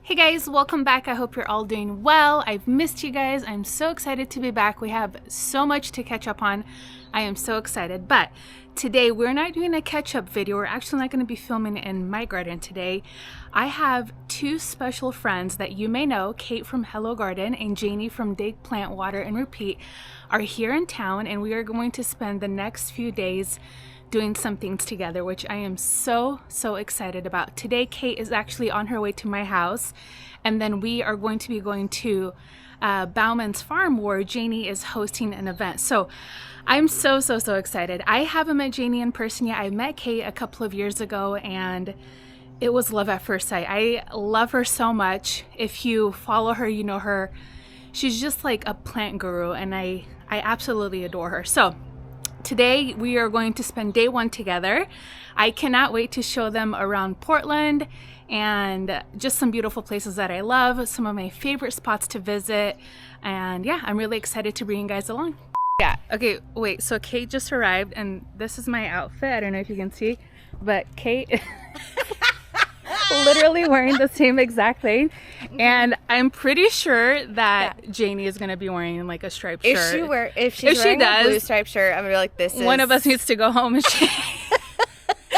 Hey guys, welcome back. I hope you're all doing well. I've missed you guys. I'm so excited to be back. We have so much to catch up on. I am so excited. But today we're not doing a catch-up video. We're actually not going to be filming in my garden today. I have two special friends that you may know, Kate from Hello Garden and Janey from Dig, Plant, Water, and Repeat, are here in town, and we are going to spend the next few days doing some things together, which I am so excited about. Today, Kate is actually on her way to my house, and then we are going to be going to Bowman's farm where Janey is hosting an event. So I'm so excited. I haven't met Janey in person yet. I met Kate a couple of years ago, and it was love at first sight. I love her so much. If you follow her, you know her. She's just like a plant guru, and I absolutely adore her. So today we are going to spend day one together. I cannot wait to show them around Portland and just some beautiful places that I love, some of my favorite spots to visit, and yeah, I'm really excited to bring you guys along. Yeah, okay, wait, so Kate just arrived, and this is my outfit. I don't know if you can see, but Kate literally wearing the same exact thing, and I'm pretty sure that Janey is gonna be wearing like a striped shirt. If she's wearing a blue striped shirt, I'm gonna be like, this is... One of us needs to go home and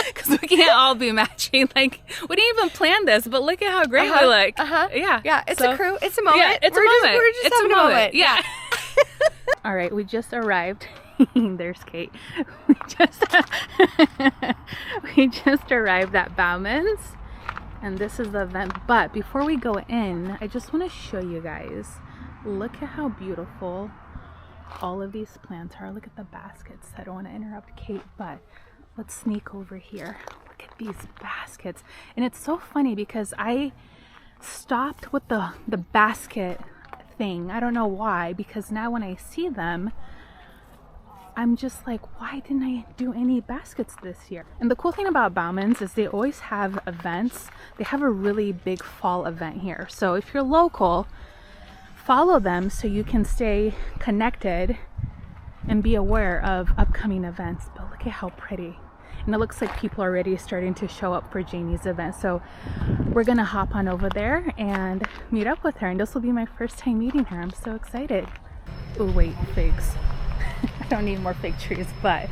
because we can't all be matching. Like, we didn't even plan this, but look at how great we look. Yeah, it's a crew. It's a moment. Yeah, it's a moment. We're just having a moment. Yeah. All right, we just arrived. There's Kate. We just arrived at Bowman's, and this is the event. But before we go in, I just want to show you guys. Look at how beautiful all of these plants are. Look at the baskets. I don't want to interrupt Kate, but let's sneak over here. Look at these baskets. And it's so funny because I stopped with the basket thing. I don't know why, because now when I see them, I'm just like, why didn't I do any baskets this year? And the cool thing about Bowman's is they always have events. They have a really big fall event here. So if you're local, follow them so you can stay connected and be aware of upcoming events. But look at how pretty. And it looks like people are already starting to show up for Janey's event. So we're gonna hop on over there and meet up with her. And this will be my first time meeting her. I'm so excited. Oh wait, figs. I don't need more fig trees, but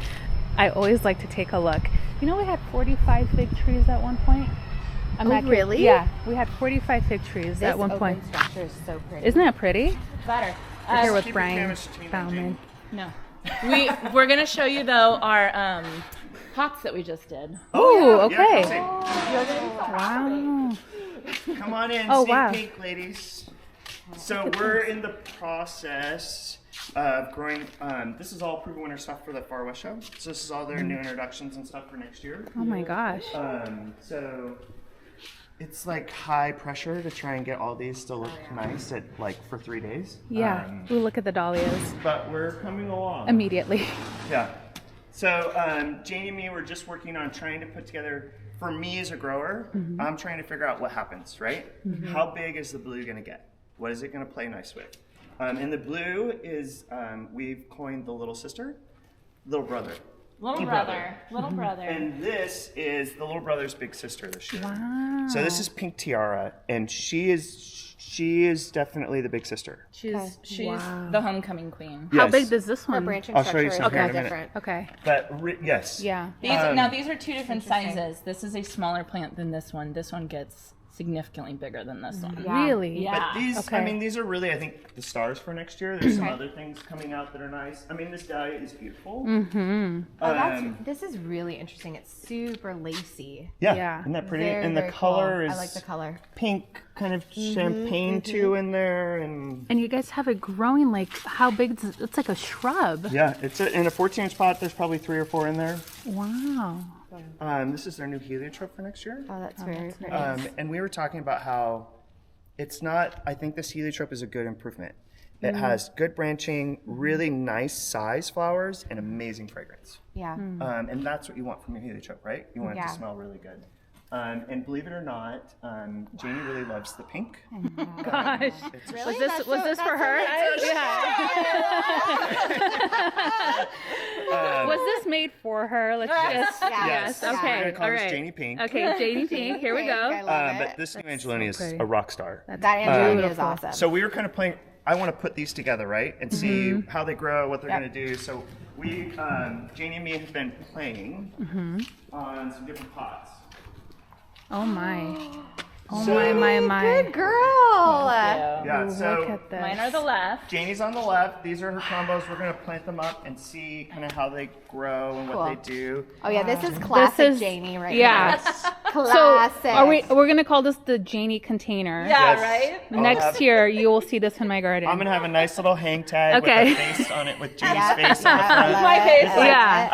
I always like to take a look. You know, we had 45 fig trees at one point. Really? Yeah, we had 45 fig trees at one point. This open structure is so pretty. Isn't that pretty? Better. We're here with Brian Bowman. No. We're going to show you, though, our pots that we just did. Oh, okay. Wow. Come on in, sneak peek, ladies. So we're in the process of growing. This is all Proven Winner stuff for the Far West show. So this is all their new introductions and stuff for next year. Oh my gosh. So it's like high pressure to try and get all these to look nice at for 3 days. Yeah. Ooh, look at the dahlias. But we're coming along. Immediately. Yeah. So Janey and me were just working on trying to put together, for me as a grower, I'm trying to figure out what happens, right? How big is the blue going to get? What is it going to play nice with? And the blue is, we've coined the little sister, little brother. Little brother. And this is the little brother's big sister this year. Wow. So this is Pink Tiara, and she is definitely the big sister. She's the homecoming queen. How big does this Her one? branching I'll show you structure some is here in a different. Okay. But yes. Yeah. These are two different sizes. This is a smaller plant than this one. This one gets significantly bigger than this one. Yeah. Really? Yeah. But these, I mean, these are really, I think, the stars for next year. There's some other things coming out that are nice. I mean, this dahlia is beautiful. This is really interesting. It's super lacy. Yeah. Isn't that pretty? Very, and the very color cool. is I like the color. pink, kind of champagne too in there, and And you guys have it growing like, how big is it? It's like a shrub. yeah, it's in a 14-inch pot. There's probably 3 or 4 in there. Wow. This is their new heliotrope for next year. Oh, that's very nice. And we were talking about how it's not, I think this heliotrope is a good improvement. It has good branching, really nice size flowers, and amazing fragrance. Yeah. And that's what you want from your heliotrope, right? You want it to smell really good. And believe it or not, Janey really loves the pink. Gosh. Really? Was this for her? Was this made for her? Let's just Yes. Okay. We're gonna call All this right. Janey Pink. Okay, Janey Pink. Here we Pink, I go. love But it. this new Angeloni is pretty. a rock star. That Angeloni is beautiful. awesome. So we were kind of playing. I want to put these together, right, and see how they grow, what they're Yep. going to do. So we, Janey and me, have been playing on some different pots. Oh my. Oh So- my. Good girl. Yeah. Look So at this. Mine are the left. Janey's on the left. These are her combos. We're going to plant them up and see kind of how they grow and what Cool. they do. Oh yeah, this is classic is- Janey right Yeah. now. So Classic. we're gonna call this the Janey container. Yeah, Yes. right? I'll Next have- year you will see this in my garden. I'm going to have a nice little hang tag Okay. with a face on it with Janey's Yeah, face on the I front. love My it. face. I love Yeah. it.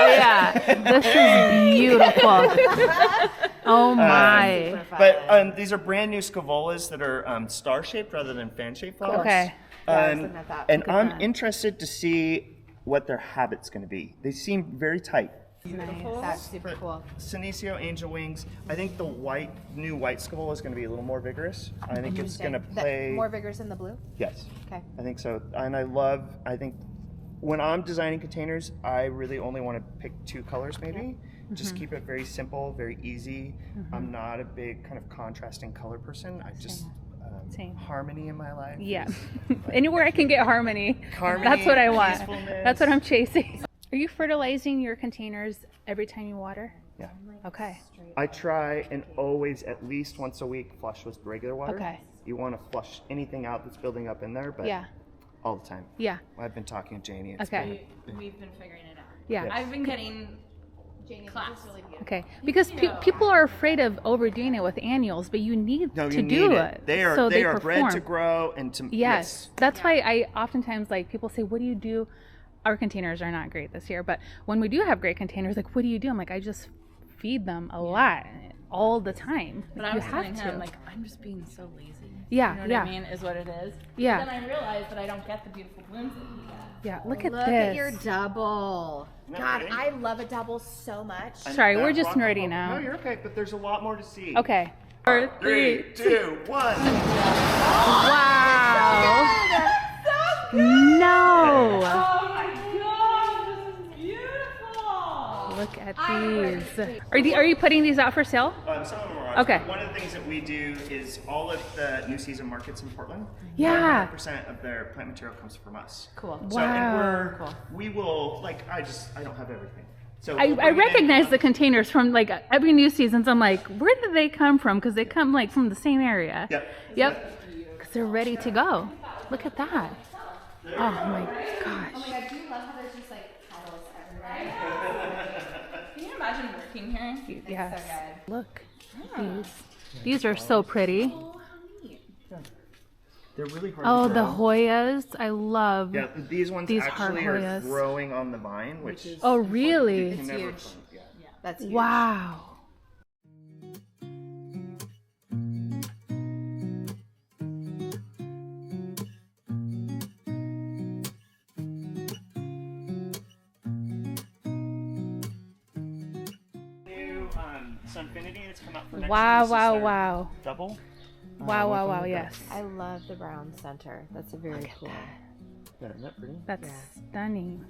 Oh, yeah. This is beautiful. Oh my. Super fun. But these are brand new scavollas that are star-shaped rather than fan-shaped flowers. Okay. Yeah, I was looking at that. And Look at I'm that. interested to see what their habit's going to be. They seem very tight. That's super cool. Senecio Angel Wings. I think the new white scavola is going to be a little more vigorous. I think it's going to play. More vigorous in the blue? Yes. Okay. I think so. And I think when I'm designing containers, I really only want to pick 2 colors maybe. Just keep it very simple, very easy. I'm not a big kind of contrasting color person. I just Same. harmony in my life. Yeah. Anywhere I can get harmony. Harmony, That's what I want. peacefulness. That's what I'm chasing. Are you fertilizing your containers every time you water? Yeah. Okay. I try and always at least once a week flush with regular water. Okay. You want to flush anything out that's building up in there, but Yeah. all the time. Yeah. I've been talking to Janey. It's Okay. We've been figuring it out. Yeah. Yes. I've been getting class. Okay. Because people are afraid of overdoing it with annuals, but you need No, to you do need it. They are so they are bred perform. to grow and to Yes. That's why I oftentimes like people say, "What do you do?" Our containers are not great this year, but when we do have great containers, like, what do you do? I'm like, I just feed them a lot all the time. But Like, I you was have telling to. him, like, I'm just being so lazy. Yeah, You know what yeah. I mean? Is what it is. Yeah. But then I realized that I don't get the beautiful blooms that you get. Yeah, look at Look this. at your double. No, God, right? I love a double so much. Sorry, we're just rock- nerdy now. No, you're okay, but there's a lot more to see. Okay. 3, 2, 1. Wow. No. Oh my god, this is beautiful! Look at these. Are you putting these out for sale? Some of them are ours. Okay. One of the things that we do is all of the new season markets in Portland. Yeah. 100% of their plant material comes from us. Cool. So, Wow. and we will, like, I don't have everything. So I we'll bring it in. recognize the containers from like every new seasons. I'm like, where did they come from? Because they come like from the same area. Yep. Yep. Because they're ready to go. Look at that. Oh my gosh. God, do you love how there's just like petals everywhere? Can you imagine working here? Yes. So good. Look. These are so pretty. They're really hard Oh, to the grow. Hoyas. I love. Yeah, these ones These actually heart are Hoyas. growing on the vine, which is Oh, you really? can never huge. plant. Yeah. That's huge. Wow. New Sunfinity that's come out for next Wow, year. This is wow, their wow. Double. Wow, wow, with wow, the- yes. I love the brown center. That's a very cool. Yeah, isn't that pretty? That's stunning.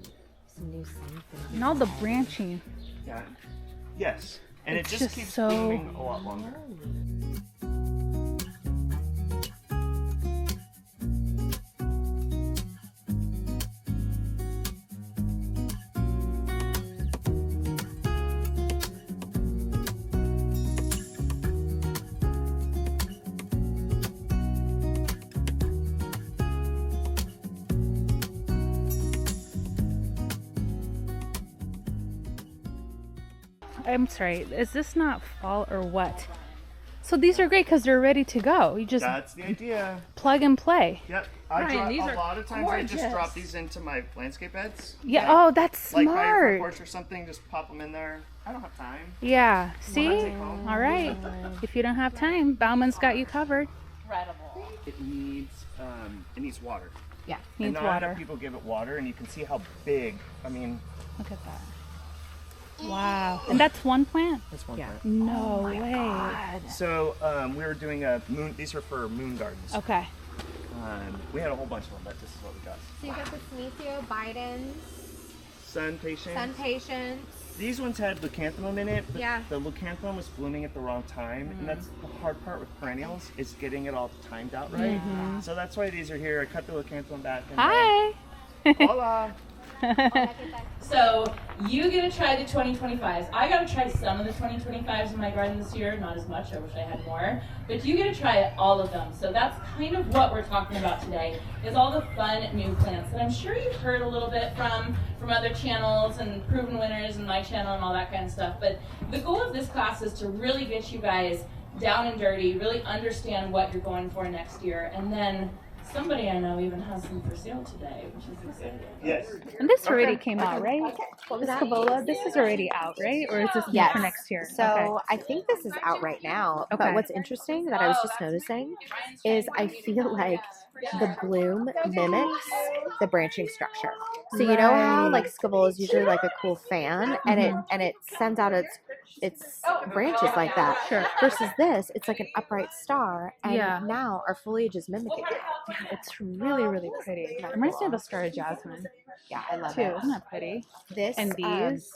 Some new something. And all the branching. Yeah. Yes. And It's it just just keeps so- blooming a lot longer. I'm sorry, is this not fall or what? So these are great because they're ready to go. You just That's the idea. plug and play. Yep. Ryan, these A are lot of times I just gorgeous. drop these into my landscape beds. Yeah, oh, that's Like by your front smart. porch or something, just pop them in there. I don't have time. Yeah, see? take home. All right. If you don't have time, Bowman's got you covered. Incredible. It needs water. Yeah. Needs and not water. enough people give it water, and you can see how big. I mean, Look at that. Wow. And that's one plant? That's one plant. No way. So we were doing a moon. These are for moon gardens. Okay. We had a whole bunch of them, but this is what we got. So you got the Smithio Biden's, Sun patience. Sun Patience. These ones had leucanthemum in it, but Yeah. the leucanthemum was blooming at the wrong time, and that's the hard part with perennials, is getting it all timed out right. So that's why these are here. I cut the leucanthemum back. And Hi. Hola! So you get to try the 2025s. I got to try some of the 2025s in my garden this year, not as much. I wish I had more. But you get to try all of them. So that's kind of what we're talking about today, is all the fun new plants that I'm sure you've heard a little bit from other channels and proven winners and my channel and all that kind of stuff. But the goal of this class is to really get you guys down and dirty, really understand what you're going for next year, and then somebody I know even has them for sale today, which is exciting. Yes. And this already came out, right? This Cavola, this is already out, right? Or is this new for next year? So I think this is out right now. But what's interesting that I was just noticing is I feel like the bloom mimics the branching structure. So you know how like Scabola is usually like a cool fan, and it sends out its branches like that. Sure. Versus this, it's like an upright star, and Yeah. now our foliage is mimicking it. It's really, really pretty. It reminds me of a star of jasmine, Yeah, I love too. it. Isn't that pretty? This And these.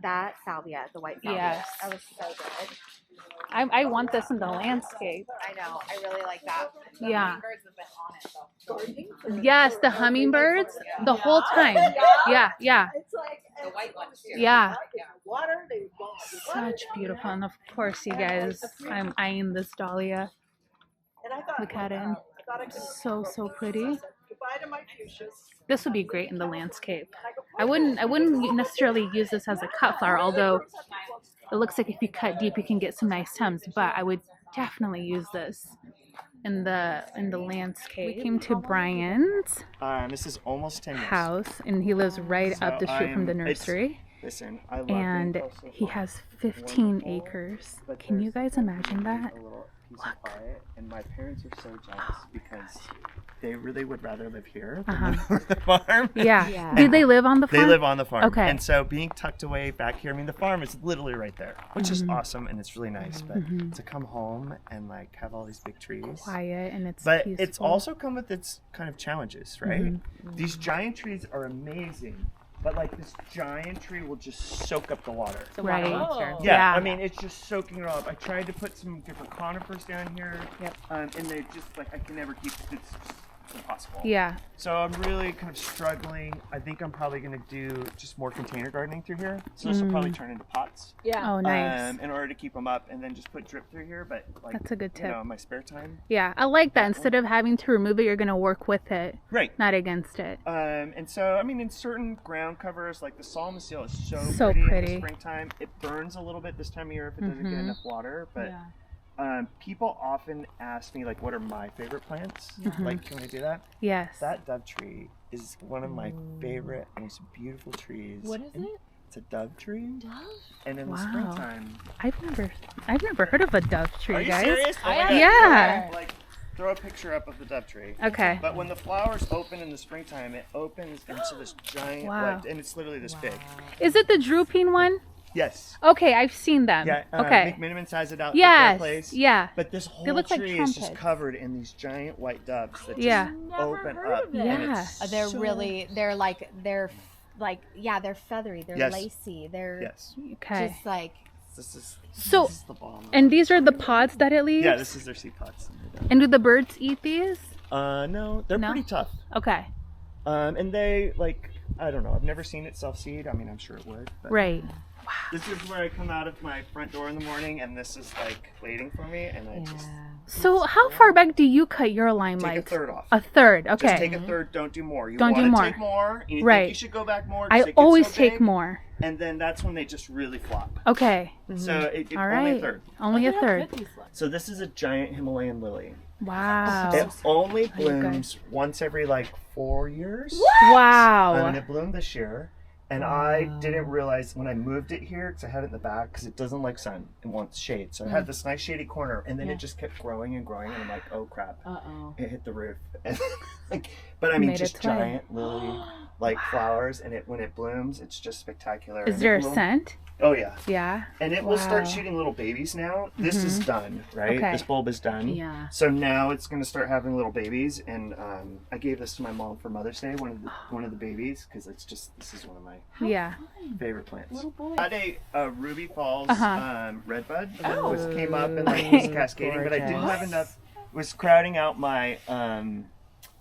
that salvia, the white salvia, Yes. that was so good. I want this in the landscape. I know, I really like that. Yeah. Yes, the hummingbirds the whole time. Yeah, yeah. The white ones too. Yeah. Water, they won't. Such beautiful. And of course, you guys, I'm eyeing this dahlia. And I thought, Look at it. I thought I could So pretty. goodbye to my fuchsias. This would be great in the landscape. I wouldn't necessarily use this as a cut flower, although it looks like if you cut deep you can get some nice stems, but I would definitely use this in the landscape. We came to Brian's This is almost 10 years. house, and he lives right So up the street from the nursery. Listen, I love And being close to he the has farm. 15 Wonderful, acres. but Can you there's guys imagine that? a little piece of quiet, and my parents are so jealous because they really would rather live here than live on the farm. Yeah. Do they live on the farm? They live on the farm. Okay. And so being tucked away back here, I mean, the farm is literally right there, which is awesome and it's really nice. But to come home and like have all these big trees. Quiet, and it's But peaceful. it's also come with its kind of challenges, right? These giant trees are amazing, but like this giant tree will just soak up the water. right. Yeah, I mean, it's just soaking it all up. I tried to put some different conifers down here. Yep. And they just like, I can never keep, it's just impossible. Yeah. So I'm really kind of struggling. I think I'm probably going to do just more container gardening through here. So this will probably turn into pots. Yeah. Oh, nice. In order to keep them up, and then just put drip through here. But like, That's a good tip. You know, in my spare time. Yeah, I like that. Instead of having to remove it, you're going to work with it, Right. not against it. And so, I mean, in certain ground covers, like the Salma seal is so So pretty in pretty. the springtime. It burns a little bit this time of year if it doesn't get enough water. But people often ask me, like, what are my favorite plants? Like, can we do that? Yes. That dove tree is one of my favorite, most beautiful trees. What is it? It's a dove tree. Dove? And in the Wow. springtime. I've never heard of a dove tree, Are you guys. serious? Oh my God. Yeah. Like, throw a picture up of the dove tree. Okay. But when the flowers open in the springtime, it opens into this giant, Wow. like, and it's literally this big. Is it the drooping one? Yes. Okay, I've seen them. Yeah. Okay. McMinimans has it out at Yes. their place. Yeah. But this whole look like tree is just trumpets. covered in these giant white doves that Yeah. just open up. of it. And Yeah. it's They're so- really, they're feathery, they're Yes. lacy, they're Yes. Okay. just like, This is the bomb. And these are the pods that it leaves? Yeah, this is their seed pods. And do the birds eat these? No, they're No? pretty tough. Okay. And they, like, I don't know, I've never seen it self-seed. I mean, I'm sure it would. But Right. This is where I come out of my front door in the morning, and this is, like, waiting for me, and I just So how far back do you cut your take limelight? a third off. A third. Okay. Just take a third, don't do more. You Don't do wanna more. take more, you Right. think you should go back more. 'cause I it gets always so take big, more. And then that's when they just really flop. Okay. So it All only a right. third. Only a third. So this is a giant Himalayan lily. Wow. It only Oh, you guys. blooms once every like 4 years. Wow. And it bloomed this year. And I didn't realize when I moved it here, because I had it in the back, because it doesn't like sun, it wants shade. So I had this nice shady corner, and then it just kept growing and growing, and I'm like, oh crap. Uh-oh. It hit the roof. Like, but I mean, Made just its way. giant lily like flowers, and when it blooms, it's just spectacular. Is And there it a will- scent? Oh yeah. Yeah. And it will start Wow. shooting little babies now. This is done, right? Okay. This bulb is done. Yeah. So now it's going to start having little babies, and I gave this to my mom for Mother's Day. One of the babies, because this is one of my Yeah. favorite plants. I had a Ruby Falls redbud came up and like was cascading, but I didn't have enough. Was crowding out my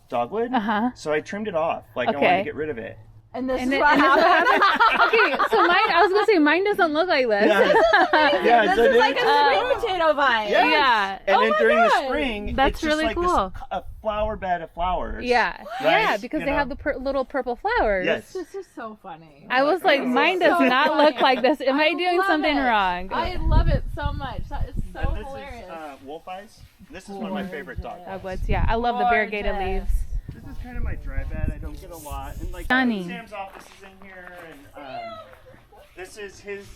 dogwood, so I trimmed it off. Like I wanted to get rid of it. And this And is it- what and this is happened. what happened? Okay, so mine, I was gonna say mine doesn't look like this. Yeah, This so is then like a it's- sweet potato vine. Yes. Yeah. And then my during the God. spring, That's it's just really like cool. a flower bed of flowers. Yeah. Right? Yeah, because You they know? have the little purple flowers. Yes. This is so funny. I was like, mine does so not look funny. like this. Am I doing love something it. wrong? I love it so much. That is so And this hilarious. is wolf eyes. This is one of my favorite dog beds. Dogwoods, yeah. I love the variegated Gorgeous. leaves. This is kind of my dry bed. I don't get a lot. And like Stunning. Sam's office is in here, and this is his.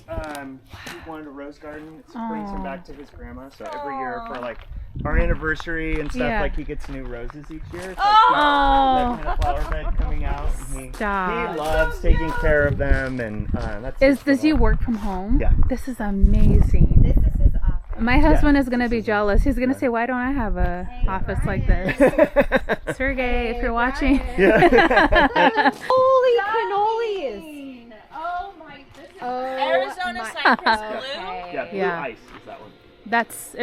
He wanted a rose garden. It brings him back to his grandma. So every year for like our anniversary and stuff, Yeah. like he gets new roses each year. It's like Oh. that kind of flower bed coming out. And Stop. he loves taking care of them, and that's. Does he work from home? Yeah. This is amazing. This is his office. My husband is gonna be jealous. He's gonna say, "Why don't I have a office like this?" Sergey, if you're watching. Holy cannolis! Oh my, this is Oh, Arizona my- cypress blue. Okay. Yeah, blue Yeah. ice is that one.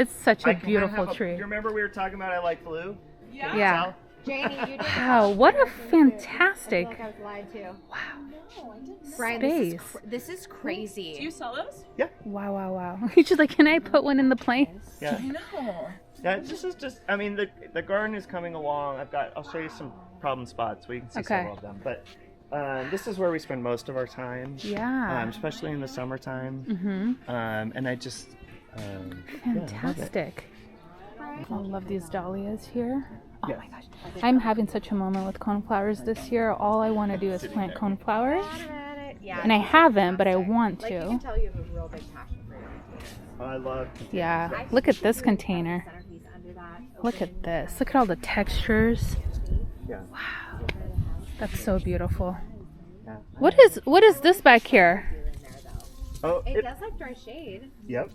It's such a I kinda beautiful have tree. You remember we were talking about I like blue? Yeah. Janie, you did. Wow, what a I fantastic feel like I was lied to. wow Brian, space. this is crazy. Do you sell those? Wow, wow, wow. He's just like, can I put one in the plane? Yeah. I know. Yeah, this is just. I mean, the garden is coming along. I'll show you some problem spots so you can see Okay. several of them. But this is where we spend most of our time. Yeah. Especially in the summertime. Mm-hmm. And I just. Fantastic. I love these dahlias here. Oh Yeah. my gosh. I'm having such a moment with coneflowers this year. All I want to do is plant coneflowers. Yeah. And I haven't, but I want Like, you to. can tell you have a real big passion for it. I love. Yeah. Look at this container. Centerpiece under that. Look at this. Look at all the textures. Yeah. That's so beautiful. Yeah. What is this back here? Oh, It does like dry shade. Yep.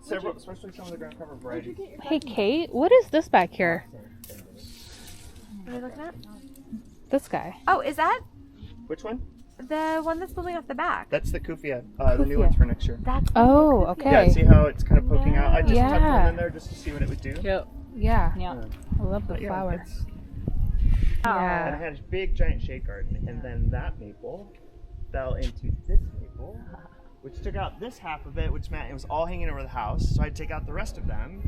Several, especially some of the ground cover varieties. Hey Kate, what is this back here? What are we looking at? This guy. Oh, is that Which one? the one that's building off the back? That's the Kufia. The new ones for next year. That's Oh, Yeah, okay. see how it's kind of poking out? I just tucked Yeah. one in there just to see what it would do. Yeah. Yeah. I love the But yeah, flower. it's- And I Yeah. had a big giant shade garden, and then that maple fell into this maple, which took out this half of it, which meant it was all hanging over the house. So I'd take out the rest of them,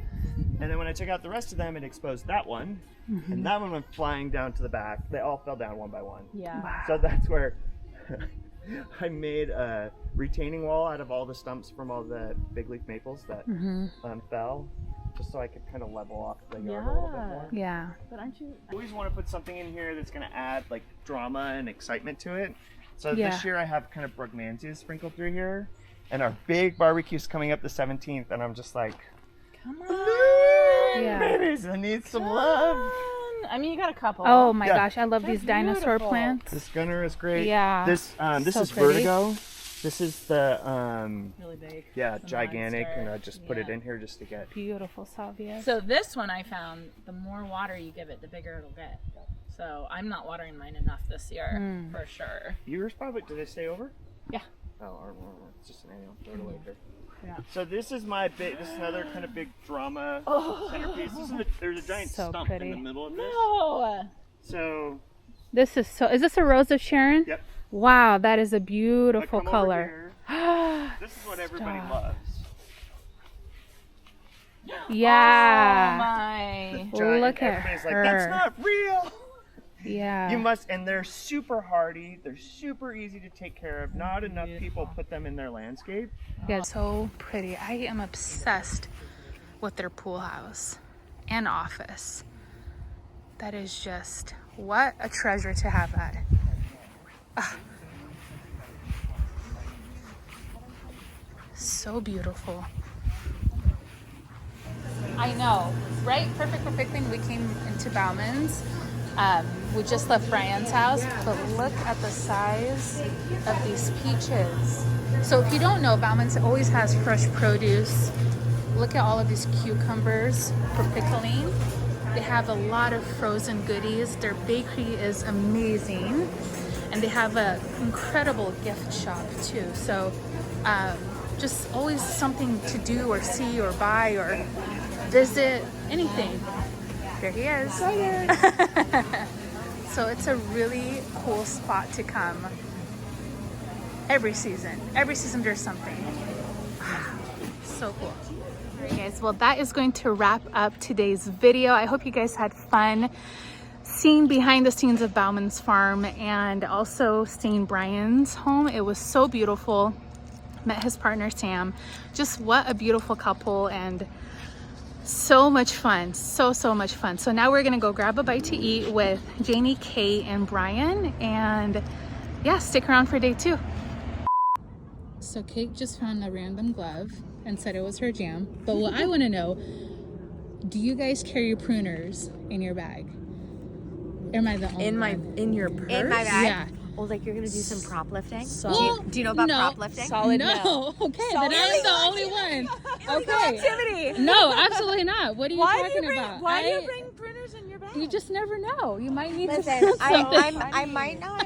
and then when I took out the rest of them, it exposed that one, and that one went flying down to the back. They all fell down one by one. Yeah. So that's where I made a retaining wall out of all the stumps from all the big leaf maples that fell, just so I could kind of level off the yard a little bit more. Yeah. But aren't you? I always want to put something in here that's going to add like drama and excitement to it. So Yeah. this year I have kind of brugmansia sprinkled through here, and our big barbecue's coming up the 17th, and I'm just like, Come on. Yeah. babies, I need some love. I mean, you got a couple. Oh my Yeah. gosh, I love these dinosaur beautiful. plants. This gunner is great. Yeah. This So is pretty. Vertigo. This is the Really big. yeah, It's a gigantic, monster. and I just put it Yeah. in here just to get. Beautiful salvia. So this one I found, the more water you give it, the bigger it'll get. So I'm not watering mine enough this year, for sure. Yours probably, did they stay over? Yeah. Oh, it's just an annual. Throw it away here. Yeah. So this is this is another kind of big drama centerpiece. There's a giant So stump pretty. in the middle of this. Oh. So, This is so. Is this a Rose of Sharon? yep. Wow, that is a But beautiful come over color. here. This is what everybody Stop. loves. Yeah. My. Giant- Look at everybody's her. like, that's not real. Yeah. You must, and they're super hardy. They're super easy to take care of. Not enough people put them in their landscape. Yeah, so pretty. I am obsessed with their pool house and office. That is just what a treasure to have that. Ah. So beautiful. I know, right? Perfect thing. We came into Bowman's We just left Brian's house, but look at the size of these peaches. So if you don't know, Bowman's always has fresh produce. Look at all of these cucumbers for pickling. They have a lot of frozen goodies. Their bakery is amazing. And they have an incredible gift shop too. So just always something to do or see or buy or visit, anything. There he is. So it's a really cool spot to come every season. Every season there's something. So cool. Alright guys, well that is going to wrap up today's video. I hope you guys had fun seeing behind the scenes of Bowman's farm and also seeing Brian's home. It was so beautiful. Met his partner Sam. Just what a beautiful couple and so much fun. So much fun. So now we're gonna go grab a bite to eat with Janey, Kate, and Brian, and yeah, stick around for day 2. So Kate just found a random glove and said it was her jam. But what I want to know, do you guys carry pruners in your bag? Or am I the only one? In your purse? In my bag? Yeah. Well, like you're gonna do some prop lifting? Well, do you know about no. prop lifting? Solid No. Okay, then I'm the only one. Okay. Activity. No, absolutely not. What are you talking about? Why do you bring pruners in your bag? You just never know. You might need to Listen, print something. I might not